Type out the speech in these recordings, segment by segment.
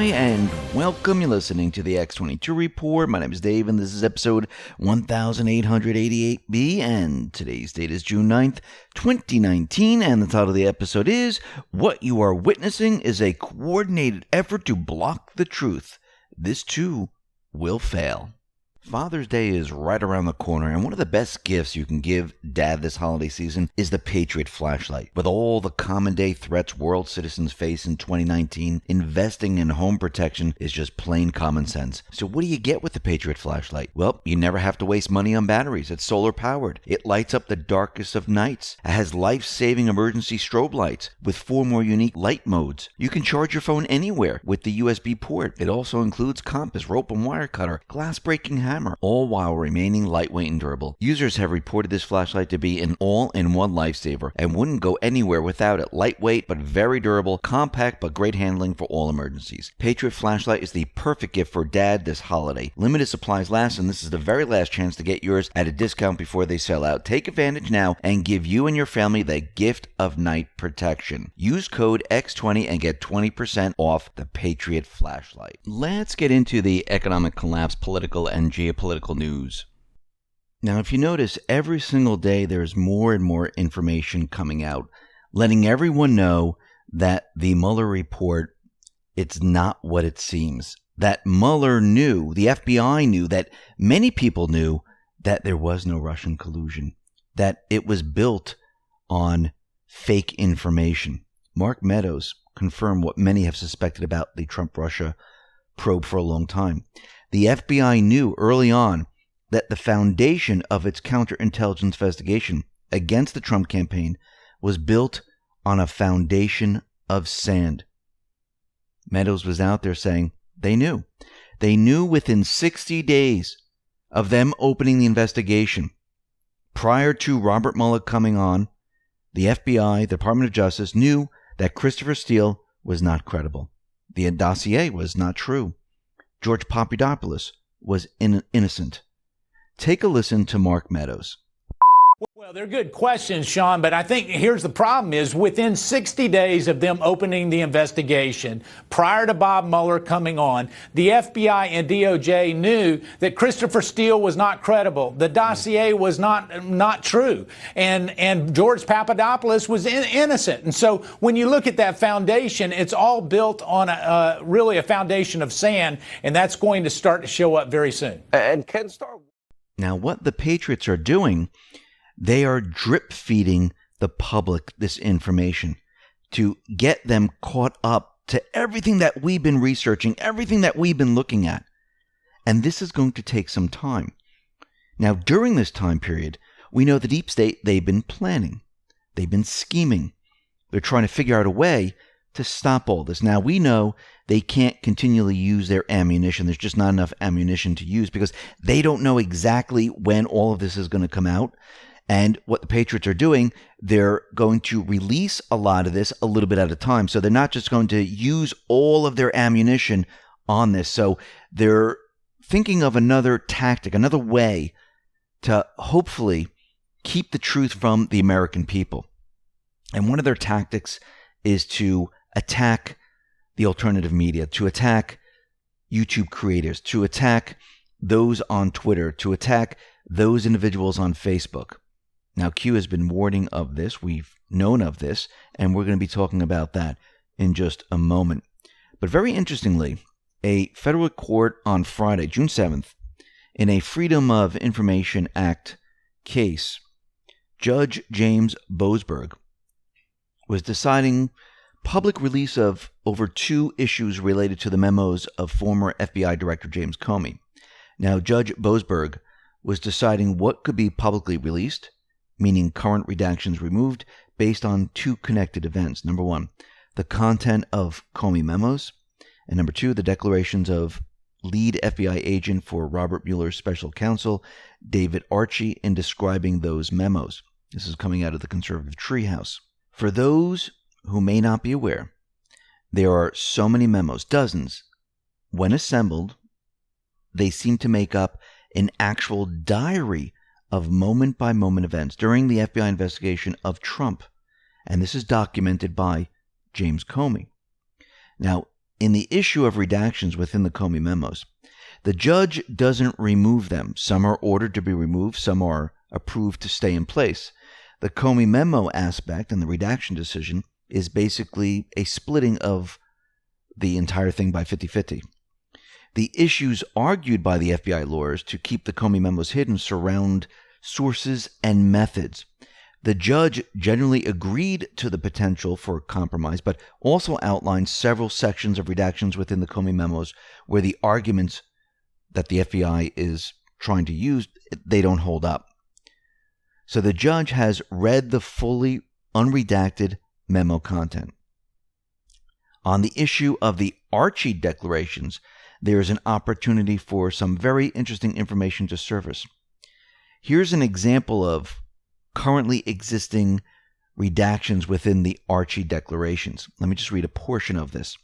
Hi, and welcome. You're listening to the X22 Report. My name is Dave, and this is episode 1888B, and today's date is June 9th, 2019, and the title of the episode is, What You Are Witnessing is a Coordinated Effort to Block the Truth. This, too, will fail. Father's Day is right around the corner, and one of the best gifts you can give Dad this holiday season is the Patriot flashlight. With all the common day threats world citizens face in 2019, investing in home protection is just plain common sense. So what do you get with the Patriot flashlight? Well, you never have to waste money on batteries. It's solar powered. It lights up the darkest of nights. It has life-saving emergency strobe lights with 4 more unique light modes. You can charge your phone anywhere with the USB port. It also includes compass, rope and wire cutter, glass-breaking hammer, all while remaining lightweight and durable. Users have reported this flashlight to be an all-in-one lifesaver and wouldn't go anywhere without it. Lightweight but very durable, compact but great handling for all emergencies. Patriot flashlight is the perfect gift for Dad this holiday. Limited supplies last, and this is the very last chance to get yours at a discount before they sell out. Take advantage now and give you and your family the gift of night protection. Use code X20 and get 20% off the Patriot flashlight. Let's get into the economic collapse, political and geopolitical news. Now, if you notice, every single day there's more and more information coming out, letting everyone know that the Mueller report, it's not what it seems. That Mueller knew, the FBI knew, that many people knew that there was no Russian collusion, that it was built on fake information. Mark Meadows confirmed what many have suspected about the Trump-Russia probe for a long time. The FBI knew early on that the foundation of its counterintelligence investigation against the Trump campaign was built on a foundation of sand. Meadows was out there saying they knew. They knew within 60 days of them opening the investigation. Prior to Robert Mueller coming on, the FBI, the Department of Justice, knew that Christopher Steele was not credible. The dossier was not true. George Papadopoulos was innocent. Take a listen to Mark Meadows. Well, they're good questions, Sean, but I think here's the problem is within 60 days of them opening the investigation, prior to Bob Mueller coming on, the FBI and DOJ knew that Christopher Steele was not credible. The dossier was not true. And George Papadopoulos was innocent. And so when you look at that foundation, it's all built on really a foundation of sand, and that's going to start to show up very soon. And Ken Starr. Now, what the Patriots are doing, they are drip feeding the public this information to get them caught up to everything that we've been researching, everything that we've been looking at. And this is going to take some time. Now, during this time period, we know the deep state, they've been planning. They've been scheming. They're trying to figure out a way to stop all this. Now, we know they can't continually use their ammunition. There's just not enough ammunition to use because they don't know exactly when all of this is going to come out. And what the Patriots are doing, they're going to release a lot of this a little bit at a time. So they're not just going to use all of their ammunition on this. So they're thinking of another tactic, another way to hopefully keep the truth from the American people. And one of their tactics is to attack the alternative media, to attack YouTube creators, to attack those on Twitter, to attack those individuals on Facebook. Now, Q has been warning of this. We've known of this, and we're going to be talking about that in just a moment. But very interestingly, a federal court on Friday, June 7th, in a Freedom of Information Act case, Judge James Boasberg was deciding public release of over 2 issues related to the memos of former FBI Director James Comey. Now, Judge Boasberg was deciding what could be publicly released, meaning current redactions removed, based on 2 connected events. Number 1, the content of Comey memos, and number 2, the declarations of lead FBI agent for Robert Mueller's special counsel, David Archie, in describing those memos. This is coming out of the conservative treehouse. For those who may not be aware, there are so many memos, dozens. When assembled, they seem to make up an actual diary of moment-by-moment events during the FBI investigation of Trump. And this is documented by James Comey. Now, in the issue of redactions within the Comey memos, the judge doesn't remove them. Some are ordered to be removed, some are approved to stay in place. The Comey memo aspect and the redaction decision is basically a splitting of the entire thing by 50-50. The issues argued by the FBI lawyers to keep the Comey memos hidden surround sources and methods. The judge generally agreed to the potential for compromise, but also outlined several sections of redactions within the Comey memos where the arguments that the FBI is trying to use, they don't hold up. So the judge has read the fully unredacted memo content. On the issue of the Archie declarations, there is an opportunity for some very interesting information to surface. Here's an example of currently existing redactions within the Archie declarations. Let me just read a portion of this.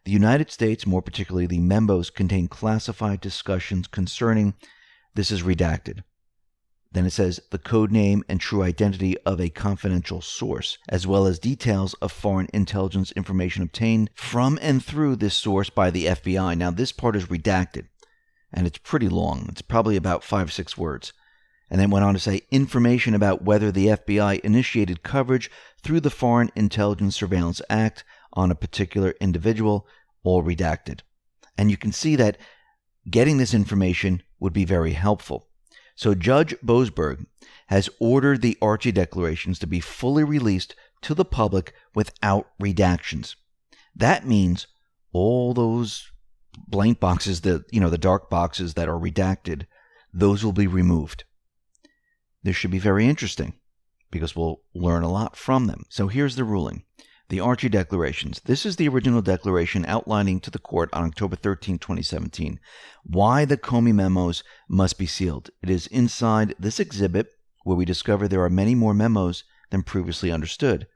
The United States, more particularly the memos, contain classified discussions concerning, this is redacted. Then it says the code name and true identity of a confidential source, as well as details of foreign intelligence information obtained from and through this source by the FBI. Now, this part is redacted, and it's pretty long. It's probably about 5 or 6 words. And then went on to say information about whether the FBI initiated coverage through the Foreign Intelligence Surveillance Act on a particular individual, all redacted. And you can see that getting this information would be very helpful. So Judge Boasberg has ordered the Archie declarations to be fully released to the public without redactions. That means all those blank boxes, the dark boxes that are redacted, those will be removed. This should be very interesting because we'll learn a lot from them. So here's the ruling. The Archie declarations. This is the original declaration outlining to the court on October 13, 2017, why the Comey memos must be sealed. It is inside this exhibit where we discover there are many more memos than previously understood.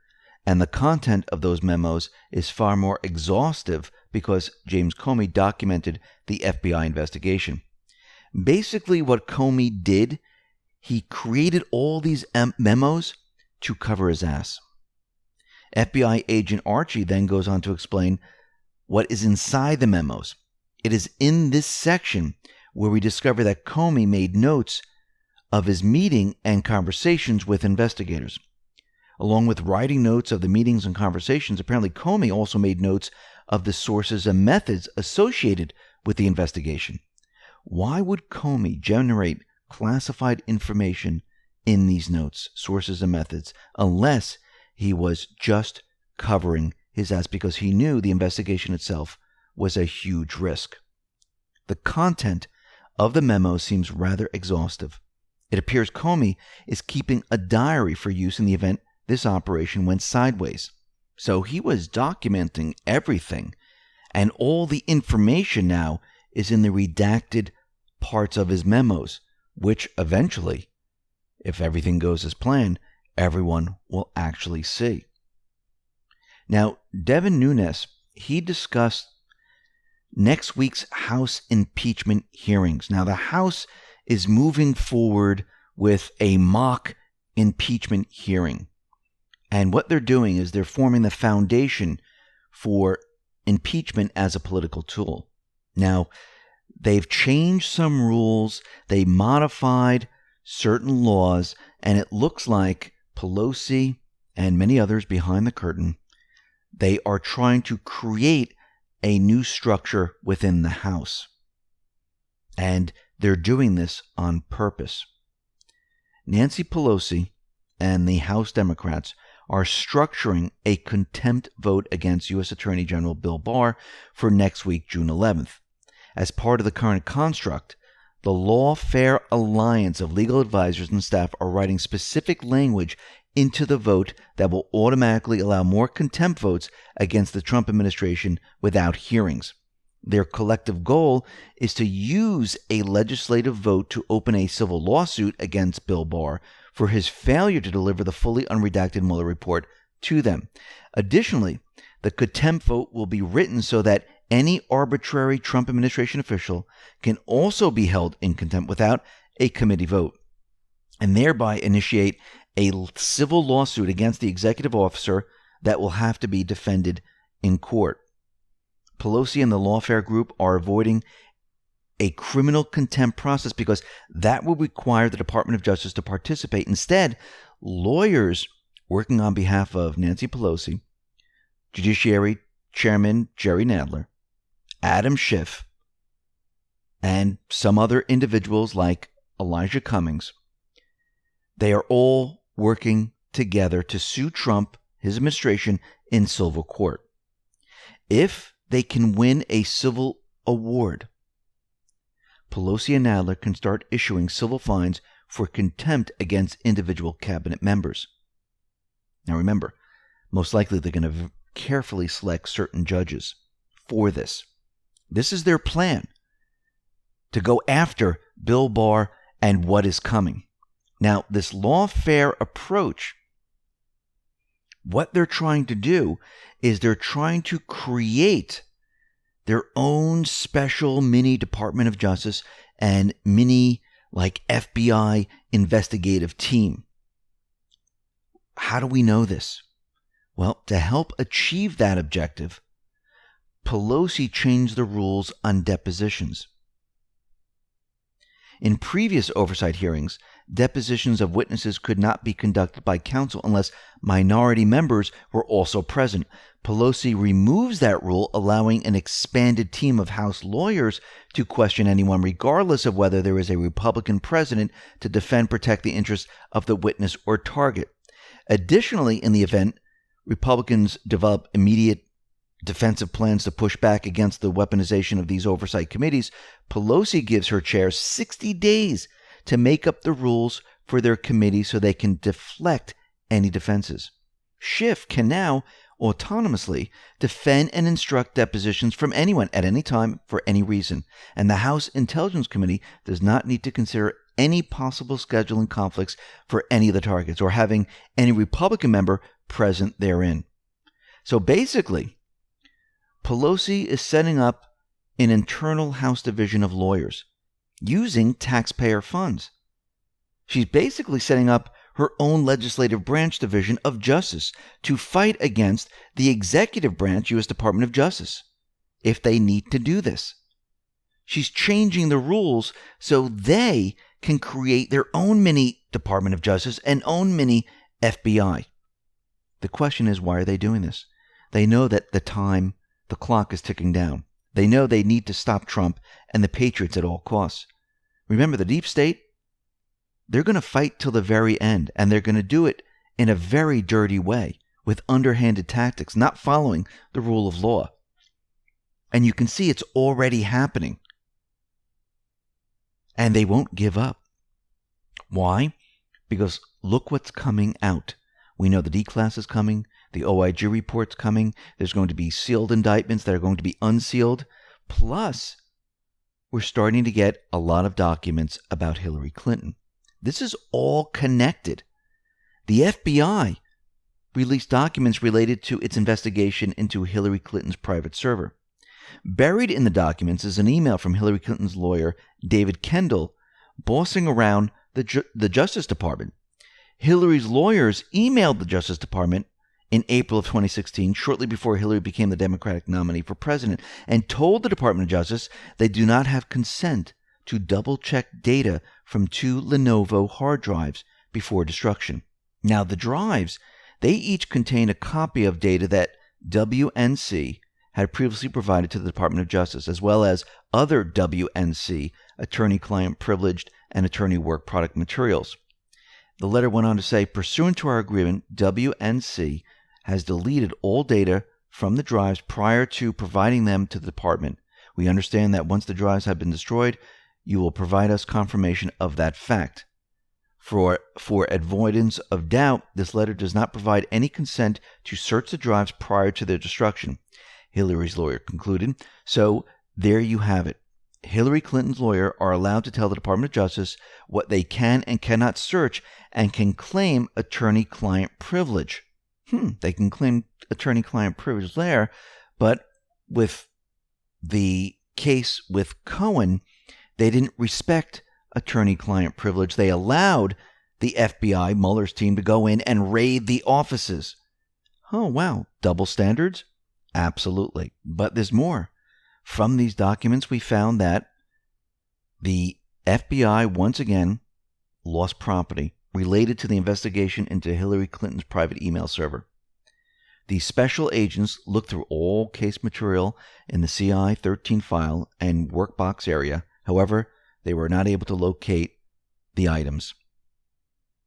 And the content of those memos is far more exhaustive because James Comey documented the FBI investigation. Basically, what Comey did, he created all these memos to cover his ass. FBI agent Archie then goes on to explain what is inside the memos. It is in this section where we discover that Comey made notes of his meeting and conversations with investigators. Along with writing notes of the meetings and conversations, apparently Comey also made notes of the sources and methods associated with the investigation. Why would Comey generate classified information in these notes, sources and methods, unless he was just covering his ass because he knew the investigation itself was a huge risk? The content of the memo seems rather exhaustive. It appears Comey is keeping a diary for use in the event this operation went sideways. So he was documenting everything, and all the information now is in the redacted parts of his memos, which eventually, if everything goes as planned, everyone will actually see. Now, Devin Nunes, he discussed next week's House impeachment hearings. Now, the House is moving forward with a mock impeachment hearing. And what they're doing is they're forming the foundation for impeachment as a political tool. Now, they've changed some rules, they modified certain laws, and it looks like Pelosi and many others behind the curtain, they are trying to create a new structure within the House. And they're doing this on purpose. Nancy Pelosi and the House Democrats are structuring a contempt vote against U.S. Attorney General Bill Barr for next week, June 11th. As part of the current construct, the Lawfare Alliance of legal advisors and staff are writing specific language into the vote that will automatically allow more contempt votes against the Trump administration without hearings. Their collective goal is to use a legislative vote to open a civil lawsuit against Bill Barr for his failure to deliver the fully unredacted Mueller report to them. Additionally, the contempt vote will be written so that any arbitrary Trump administration official can also be held in contempt without a committee vote, and thereby initiate a civil lawsuit against the executive officer that will have to be defended in court. Pelosi and the lawfare group are avoiding a criminal contempt process because that would require the Department of Justice to participate. Instead, lawyers working on behalf of Nancy Pelosi, Judiciary Chairman Jerry Nadler, Adam Schiff, and some other individuals like Elijah Cummings, they are all working together to sue Trump, his administration, in civil court. If they can win a civil award, Pelosi and Nadler can start issuing civil fines for contempt against individual cabinet members. Now remember, most likely they're going to carefully select certain judges for this. This is their plan, to go after Bill Barr and what is coming. Now, this lawfare approach, what they're trying to do is they're trying to create their own special mini Department of Justice and mini FBI investigative team. How do we know this? Well, to help achieve that objective, Pelosi changed the rules on depositions. In previous oversight hearings, depositions of witnesses could not be conducted by counsel unless minority members were also present. Pelosi removes that rule, allowing an expanded team of House lawyers to question anyone, regardless of whether there is a Republican president, to defend, protect the interests of the witness or target. Additionally, in the event Republicans develop immediate defensive plans to push back against the weaponization of these oversight committees, Pelosi gives her chair 60 days to make up the rules for their committee so they can deflect any defenses. Schiff can now autonomously defend and instruct depositions from anyone at any time for any reason, and the House Intelligence Committee does not need to consider any possible scheduling conflicts for any of the targets or having any Republican member present therein. So basically, Pelosi is setting up an internal House division of lawyers using taxpayer funds. She's basically setting up her own legislative branch division of justice to fight against the executive branch U.S. Department of Justice if they need to do this. She's changing the rules so they can create their own mini Department of Justice and own mini FBI. The question is, why are they doing this? They know that the clock is ticking down. They know they need to stop Trump and the patriots at all costs. Remember, the deep state, they're going to fight till the very end, and they're going to do it in a very dirty way with underhanded tactics, not following the rule of law. And you can see it's already happening. And they won't give up. Why? Because look what's coming out. We know the D-class is coming. The OIG report's coming. There's going to be sealed indictments that are going to be unsealed. Plus, we're starting to get a lot of documents about Hillary Clinton. This is all connected. The FBI released documents related to its investigation into Hillary Clinton's private server. Buried in the documents is an email from Hillary Clinton's lawyer, David Kendall, bossing around the Justice Department. Hillary's lawyers emailed the Justice Department in April of 2016, shortly before Hillary became the Democratic nominee for president, and told the Department of Justice they do not have consent to double-check data from 2 Lenovo hard drives before destruction. Now, the drives, they each contain a copy of data that WNC had previously provided to the Department of Justice, as well as other WNC attorney-client privileged and attorney work product materials. The letter went on to say, pursuant to our agreement, WNC has deleted all data from the drives prior to providing them to the department. We understand that once the drives have been destroyed, you will provide us confirmation of that fact. For avoidance of doubt, this letter does not provide any consent to search the drives prior to their destruction, Hillary's lawyer concluded. So there you have it. Hillary Clinton's lawyer are allowed to tell the Department of Justice what they can and cannot search and can claim attorney-client privilege. They can claim attorney-client privilege there, but with the case with Cohen, they didn't respect attorney-client privilege. They allowed the FBI, Mueller's team, to go in and raid the offices. Oh, wow. Double standards? Absolutely. But there's more. From these documents, we found that the FBI once again lost property related to the investigation into Hillary Clinton's private email server. The special agents looked through all case material in the CI-13 file and workbox area. However, they were not able to locate the items.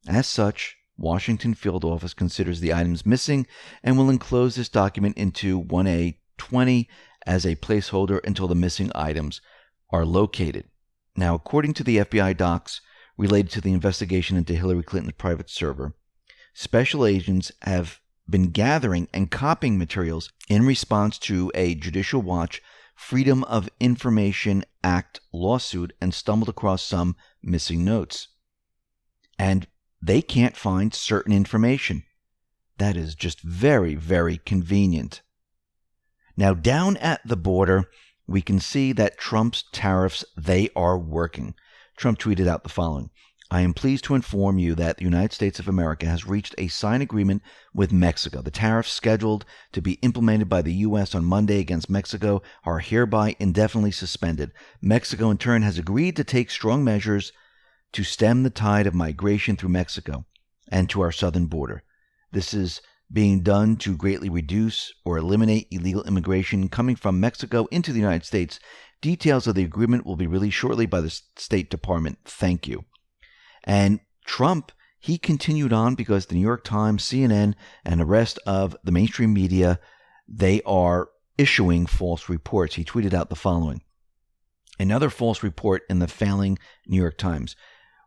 As such, Washington Field Office considers the items missing and will enclose this document into 1A20 as a placeholder until the missing items are located. Now, according to the FBI docs related to the investigation into Hillary Clinton's private server, special agents have been gathering and copying materials in response to a Judicial Watch Freedom of Information Act lawsuit and stumbled across some missing notes. And they can't find certain information. That is just very, very convenient. Now, down at the border, we can see that Trump's tariffs, they are working. Trump tweeted out the following: I am pleased to inform you that the United States of America has reached a signed agreement with Mexico. The tariffs scheduled to be implemented by the U.S. on Monday against Mexico are hereby indefinitely suspended. Mexico, in turn, has agreed to take strong measures to stem the tide of migration through Mexico and to our southern border. This is being done to greatly reduce or eliminate illegal immigration coming from Mexico into the United States. Details of the agreement will be released shortly by the State Department. Thank you. And Trump, he continued on because the New York Times, CNN, and the rest of the mainstream media, they are issuing false reports. He tweeted out the following: another false report in the failing New York Times.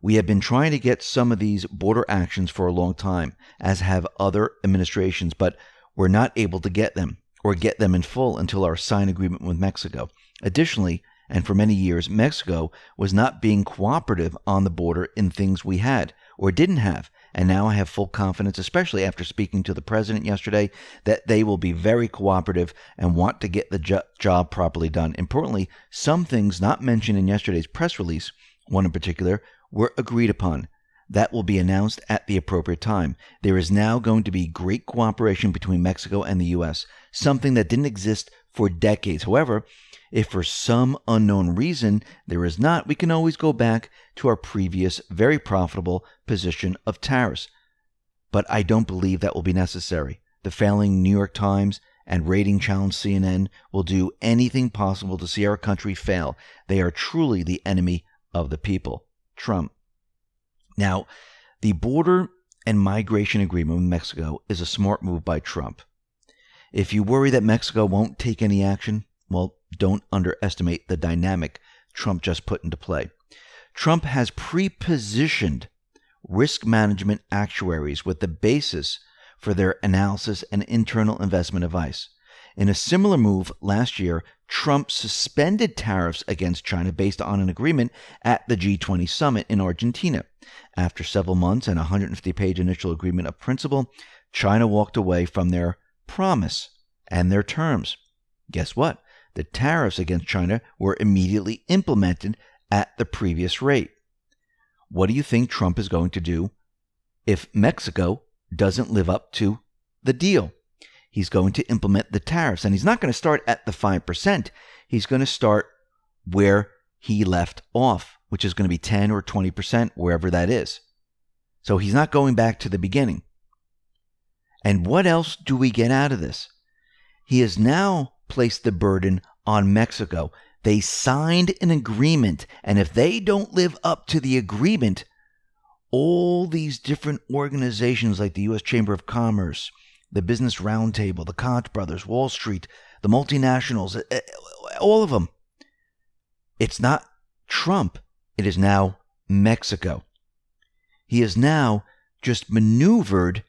We have been trying to get some of these border actions for a long time, as have other administrations, but we're not able to get them or get them in full until our signed agreement with Mexico. Additionally, and for many years, Mexico was not being cooperative on the border in things we had or didn't have. And now I have full confidence, especially after speaking to the president yesterday, that they will be very cooperative and want to get the job properly done. Importantly, some things not mentioned in yesterday's press release, one in particular, were agreed upon. That will be announced at the appropriate time. There is now going to be great cooperation between Mexico and the U.S., something that didn't exist for decades. However, if for some unknown reason there is not, we can always go back to our previous very profitable position of tariffs. But I don't believe that will be necessary. The failing New York Times and rating challenge CNN will do anything possible to see our country fail. They are truly the enemy of the people. Trump. Now, the border and migration agreement with Mexico is a smart move by Trump. If you worry that Mexico won't take any action, well, don't underestimate the dynamic Trump just put into play. Trump has pre-positioned risk management actuaries with the basis for their analysis and internal investment advice. In a similar move last year, Trump suspended tariffs against China based on an agreement at the G20 summit in Argentina. After several months and a 150-page initial agreement of principle, China walked away from their promise and their terms. Guess what? The tariffs against China were immediately implemented at the previous rate. What do you think Trump is going to do if Mexico doesn't live up to the deal? He's going to implement the tariffs, and he's not going to start at the 5%. He's going to start where he left off, which is going to be 10 or 20%, wherever that is. So he's not going back to the beginning. And what else do we get out of this? He has now placed the burden on Mexico. They signed an agreement, and if they don't live up to the agreement, all these different organizations like the U.S. Chamber of Commerce, the Business Roundtable, the Koch brothers, Wall Street, the multinationals, all of them. It's not Trump. It is now Mexico. He has now just maneuvered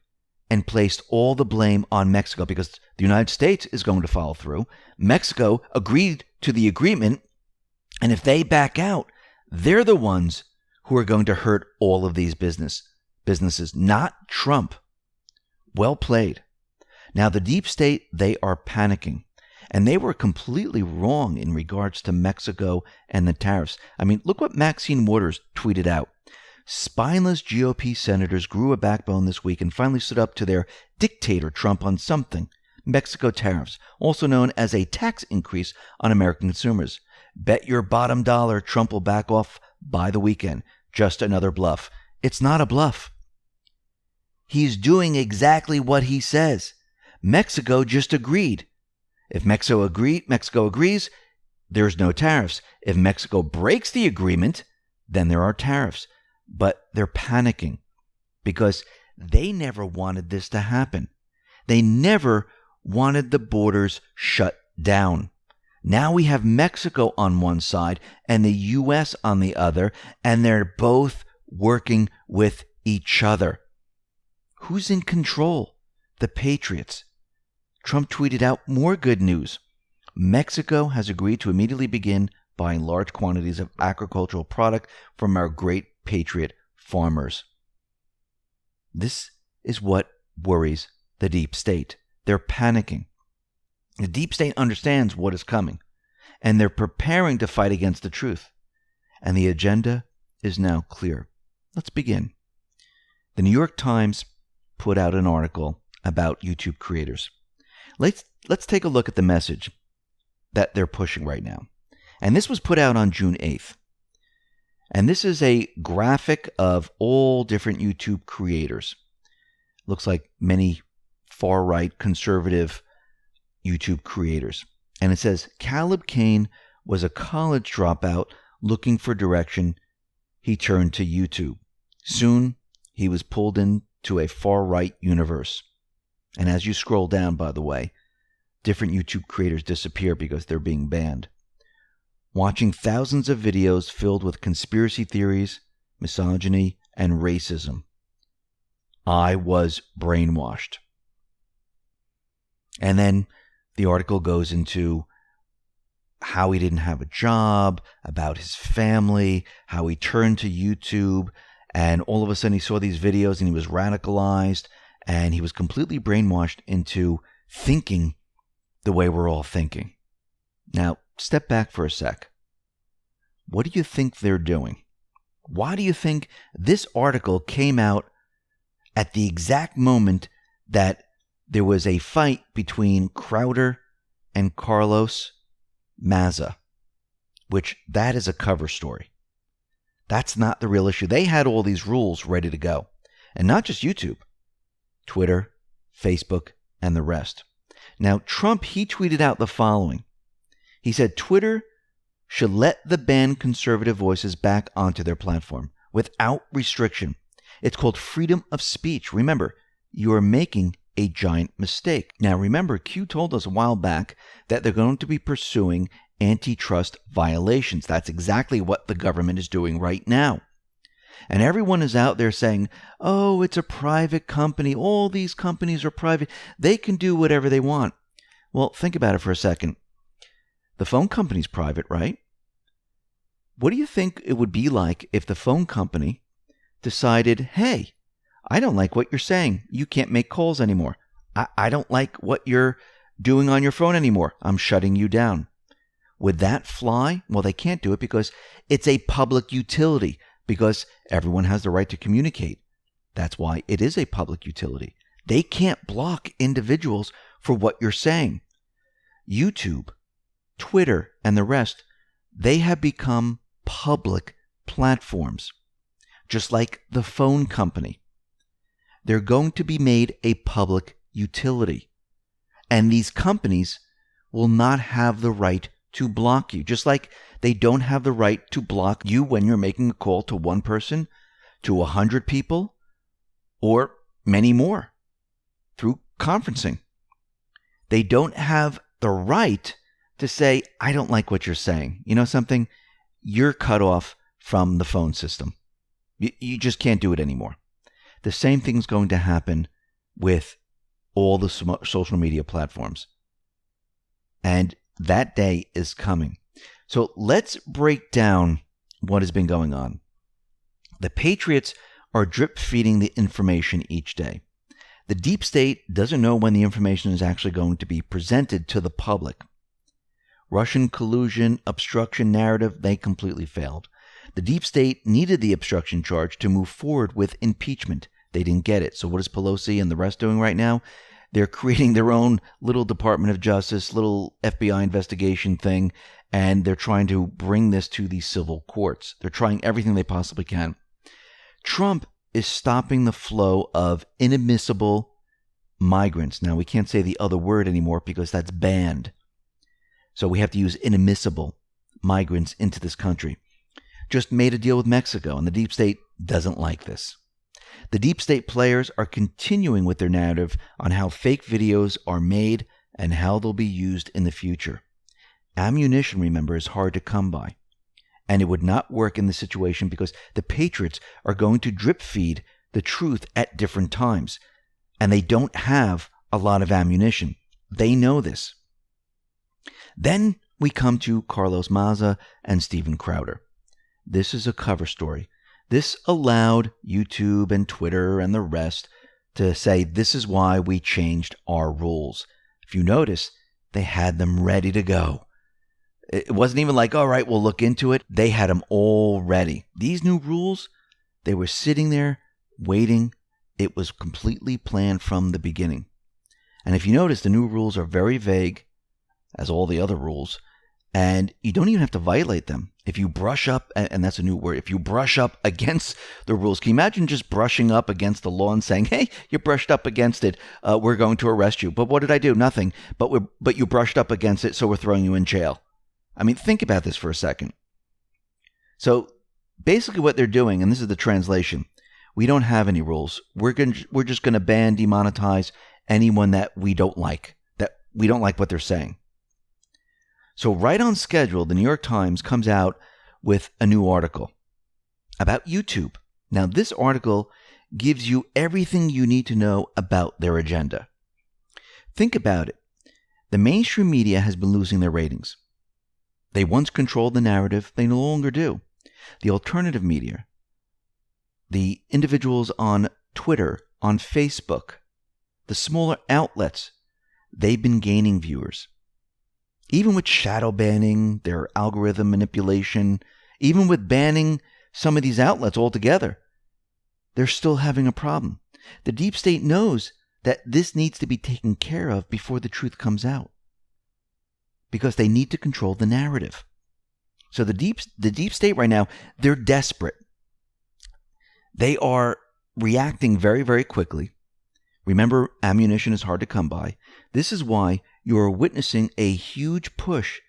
and placed all the blame on Mexico because the United States is going to follow through. Mexico agreed to the agreement, and if they back out, they're the ones who are going to hurt all of these businesses, not Trump. Well played. Now, the deep state, they are panicking, and they were completely wrong in regards to Mexico and the tariffs. I mean, look what Maxine Waters tweeted out. Spineless GOP senators grew a backbone this week and finally stood up to their dictator Trump on something. Mexico tariffs, also known as a tax increase on American consumers. Bet your bottom dollar Trump will back off by the weekend. Just another bluff. It's not a bluff. He's doing exactly what he says. Mexico just agreed. If Mexico agrees, there's no tariffs. If Mexico breaks the agreement, then there are tariffs. But they're panicking because they never wanted this to happen. They never wanted the borders shut down. Now we have Mexico on one side and the U.S. on the other, and they're both working with each other. Who's in control? The patriots. Trump tweeted out more good news. Mexico has agreed to immediately begin buying large quantities of agricultural product from our great patriot farmers. This is what worries the deep state. They're panicking. The deep state understands what is coming, and they're preparing to fight against the truth. And the agenda is now clear. Let's begin. The New York Times put out an article about YouTube creators. Let's take a look at the message that they're pushing right now. And this was put out on June 8th. And this is a graphic of all different YouTube creators. Looks like many far-right conservative YouTube creators. And it says, Caleb Cain was a college dropout looking for direction. He turned to YouTube. Soon, he was pulled into a far-right universe. And as you scroll down, by the way, different YouTube creators disappear because they're being banned. Watching thousands of videos filled with conspiracy theories, misogyny, and racism. I was brainwashed. And then the article goes into how he didn't have a job, about his family, how he turned to YouTube, and all of a sudden he saw these videos and he was radicalized, and he was completely brainwashed into thinking the way we're all thinking. Now, step back for a sec. What do you think they're doing? Why do you think this article came out at the exact moment that there was a fight between Crowder and Carlos Maza, which that is a cover story. That's not the real issue. They had all these rules ready to go. And not just YouTube, Twitter, Facebook, and the rest. Now, Trump, he tweeted out the following. He said, Twitter should let the banned conservative voices back onto their platform without restriction. It's called freedom of speech. Remember, you are making a giant mistake. Now, remember, Q told us a while back that they're going to be pursuing antitrust violations. That's exactly what the government is doing right now. And everyone is out there saying, oh, it's a private company. All these companies are private. They can do whatever they want. Well, think about it for a second. The phone company's private, right? What do you think it would be like if the phone company decided, hey, I don't like what you're saying. You can't make calls anymore. I don't like what you're doing on your phone anymore. I'm shutting you down. Would that fly? Well, they can't do it because it's a public utility, because everyone has the right to communicate. That's why it is a public utility. They can't block individuals for what you're saying. YouTube, Twitter, and the rest, they have become public platforms, just like the phone company. They're going to be made a public utility. And these companies will not have the right to block you, just like they don't have the right to block you when you're making a call to one person, to 100 people, or many more through conferencing. They don't have the right to say, I don't like what you're saying. You know something? You're cut off from the phone system. You just can't do it anymore. The same thing's going to happen with all the social media platforms. And that day is coming. So let's break down what has been going on. The patriots are drip feeding the information each day. The deep state doesn't know when the information is actually going to be presented to the public. Russian collusion, obstruction narrative, they completely failed. The deep state needed the obstruction charge to move forward with impeachment. They didn't get it. So what is Pelosi and the rest doing right now? They're creating their own little Department of Justice, little FBI investigation thing, and they're trying to bring this to the civil courts. They're trying everything they possibly can. Trump is stopping the flow of inadmissible migrants. Now, we can't say the other word anymore because that's banned. So we have to use inadmissible migrants into this country. Just made a deal with Mexico, and the deep state doesn't like this. The deep state players are continuing with their narrative on how fake videos are made and how they'll be used in the future. Ammunition, remember, is hard to come by. And it would not work in this situation because the patriots are going to drip feed the truth at different times. And they don't have a lot of ammunition. They know this. Then we come to Carlos Maza and Steven Crowder. This is a cover story. This allowed YouTube and Twitter and the rest to say this is why we changed our rules. If you notice, they had them ready to go. It wasn't even like, all right, we'll look into it. They had them all ready. These new rules, they were sitting there waiting. It was completely planned from the beginning. And if you notice, the new rules are very vague, as all the other rules, and you don't even have to violate them. If you brush up, and that's a new word, if you brush up against the rules, can you imagine just brushing up against the law and saying, hey, you brushed up against it, we're going to arrest you. But what did I do? Nothing. But you brushed up against it, so we're throwing you in jail. I mean, think about this for a second. So basically what they're doing, and this is the translation, we don't have any rules. We're just going to ban, demonetize anyone that we don't like what they're saying. So right on schedule, the New York Times comes out with a new article about YouTube. Now, this article gives you everything you need to know about their agenda. Think about it. The mainstream media has been losing their ratings. They once controlled the narrative. They no longer do. The alternative media, the individuals on Twitter, on Facebook, the smaller outlets, they've been gaining viewers. Even with shadow banning, their algorithm manipulation, even with banning some of these outlets altogether, they're still having a problem. The deep state knows that this needs to be taken care of before the truth comes out, because they need to control the narrative. So the deep state right now, they're desperate. They are reacting very, very quickly. Remember, ammunition is hard to come by. This is why you are witnessing a huge push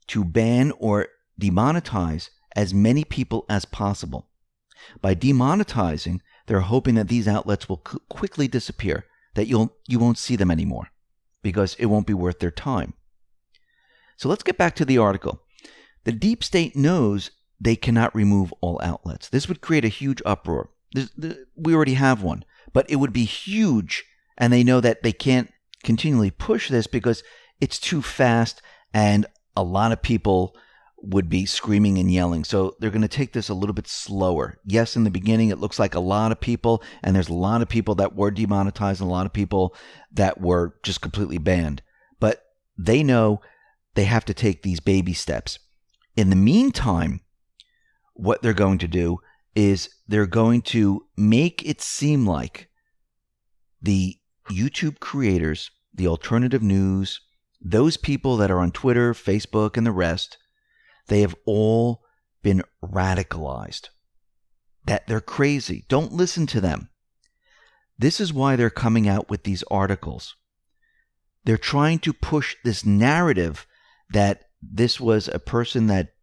to ban or demonetize as many people as possible. By demonetizing, they're hoping that these outlets will quickly disappear, that you won't see them anymore, because it won't be worth their time. So let's get back to the article. The deep state knows they cannot remove all outlets. This would create a huge uproar. We already have one, but it would be huge, and they know that they can't continually push this because it's too fast and a lot of people would be screaming and yelling. So they're going to take this a little bit slower. Yes, in the beginning, it looks like a lot of people, and there's a lot of people that were demonetized and a lot of people that were just completely banned. But they know they have to take these baby steps. In the meantime, what they're going to do is they're going to make it seem like the YouTube creators, the alternative news, those people that are on Twitter, Facebook, and the rest, they have all been radicalized. That they're crazy. Don't listen to them. This is why they're coming out with these articles. They're trying to push this narrative that this was a person that,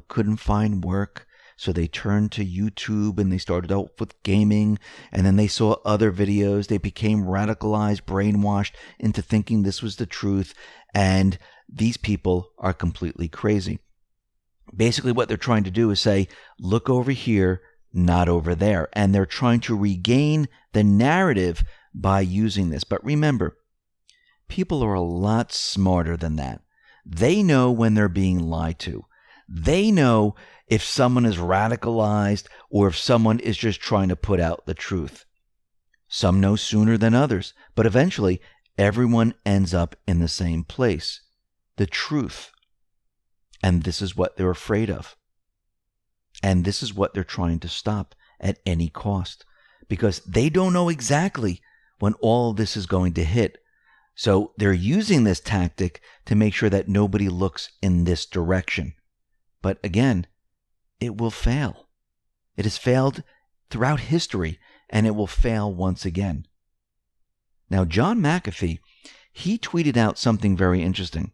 couldn't find work, so they turned to YouTube and they started out with gaming, and then they saw other videos. They became radicalized, brainwashed into thinking this was the truth, and these people are completely crazy. Basically, what they're trying to do is say, look over here, not over there. And they're trying to regain the narrative by using this. But remember, people are a lot smarter than that. They know when they're being lied to. They know if someone is radicalized or if someone is just trying to put out the truth. Some know sooner than others, but eventually everyone ends up in the same place, the truth. And this is what they're afraid of. And this is what they're trying to stop at any cost, because they don't know exactly when all of this is going to hit. So they're using this tactic to make sure that nobody looks in this direction. But again, it will fail. It has failed throughout history, and it will fail once again. Now, John McAfee, he tweeted out something very interesting.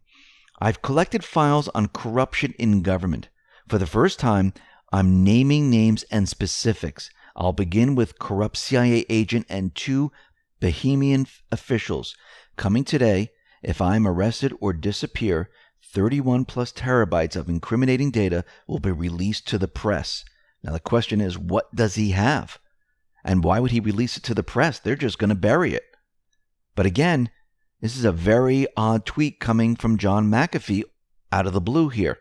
I've collected files on corruption in government. For the first time, I'm naming names and specifics. I'll begin with corrupt CIA agent and 2 Bahamian officials. Coming today, if I'm arrested or disappear, 31 plus terabytes of incriminating data will be released to the press. Now the question is, what does he have? And why would he release it to the press? They're just going to bury it. But again, this is a very odd tweet coming from John McAfee out of the blue here.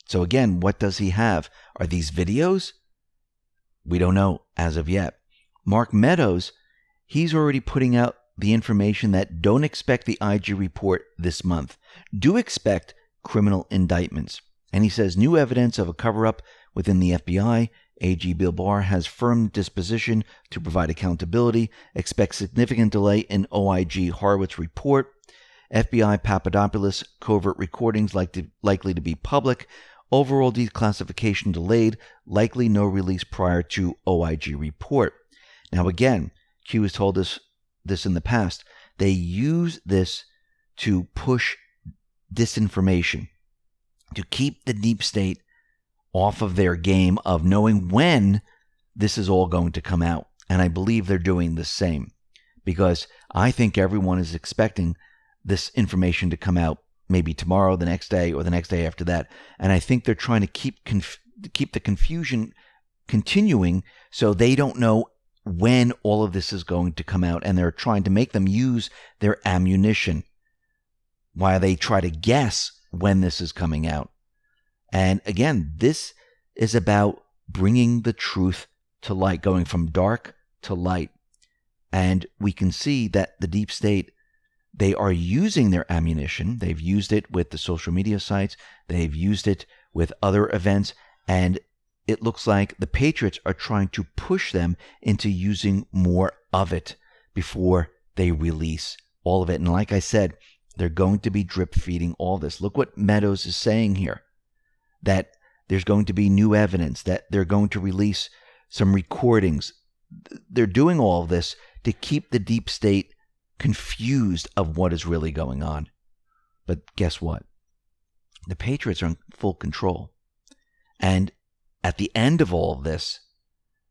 So again, what does he have? Are these videos? We don't know as of yet. Mark Meadows, he's already putting out the information that don't expect the IG report this month. Do expect criminal indictments. And he says new evidence of a cover-up within the FBI. AG Bill Barr has firm disposition to provide accountability. Expect significant delay in OIG Horowitz report. FBI Papadopoulos covert recordings likely to be public. Overall declassification delayed. Likely no release prior to OIG report. Now again, Q has told us this in the past. They use this to push disinformation, to keep the deep state off of their game of knowing when this is all going to come out. And I believe they're doing the same, because I think everyone is expecting this information to come out maybe tomorrow, the next day, or the next day after that. And I think they're trying to keep the confusion continuing so they don't know when all of this is going to come out, and they're trying to make them use their ammunition while they try to guess when this is coming out. And again, this is about bringing the truth to light, going from dark to light. And we can see that the deep state, they are using their ammunition. They've used it with the social media sites. They've used it with other events. And it looks like the Patriots are trying to push them into using more of it before they release all of it. And like I said, they're going to be drip feeding all this. Look what Meadows is saying here, that there's going to be new evidence, that they're going to release some recordings. They're doing all of this to keep the deep state confused of what is really going on. But guess what? The Patriots are in full control. And at the end of all of this,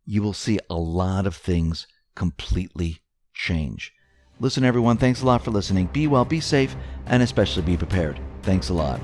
you will see a lot of things completely change. Listen, everyone, thanks a lot for listening. Be well, be safe, and especially be prepared. Thanks a lot.